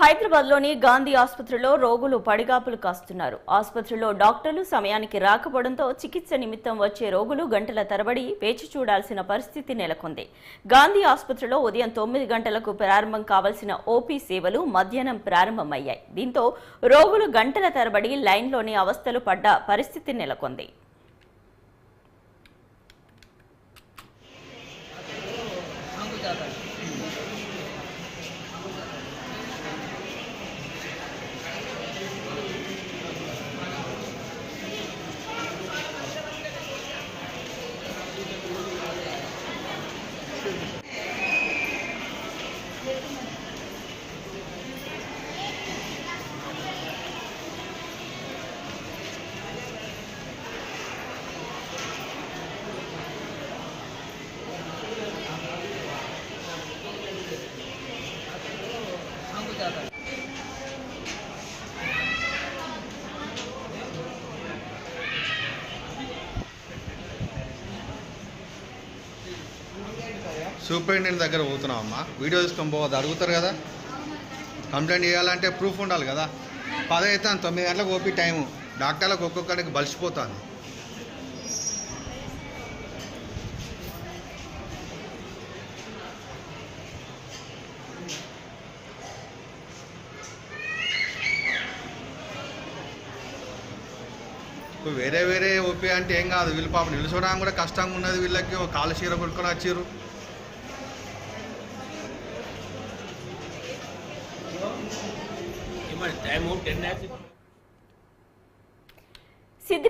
హైదరాబాద్లోని గాంధీ ఆసుపత్రిలో రోగులు పడిగాపులు కాస్తున్నారు. ఆసుపత్రిలో డాక్టర్లు సమయానికి రాకపోవడంతో చికిత్స నిమిత్తం వచ్చే రోగులు గంటల తరబడి వేచి చూడాల్సిన పరిస్థితి నెలకొంది. గాంధీ ఆసుపత్రిలో ఉదయం 9 గంటలకు ప్రారంభం కావాల్సిన ఓపీ సేవలు మధ్యాహ్నం ప్రారంభమయ్యాయి. దీంతో రోగులు గంటల తరబడి లైన్లోని అవస్థలు పడ్డ పరిస్థితి నెలకొంది. సూపరింటెండెంట్ దగ్గర పోతున్నామమ్మా, వీడియో తీసుకొని పోవద్దు అడుగుతారు కదా. కంప్లైంట్ చేయాలంటే ప్రూఫ్ ఉండాలి కదా. 10 అవుతాను, 9 గంటలకు ఓపీ టైము. డాక్టర్లకు ఒక్కొక్కడికి బలిసిపోతాను. ఇప్పుడు వేరే ఓపీ అంటే ఏం కాదు, వీళ్ళు పాపం నిలుచోడానికి కూడా కష్టంగా ఉన్నది. వీళ్ళకి కాలు చీర కొట్టుకొని వచ్చారు. సిద్దిపేట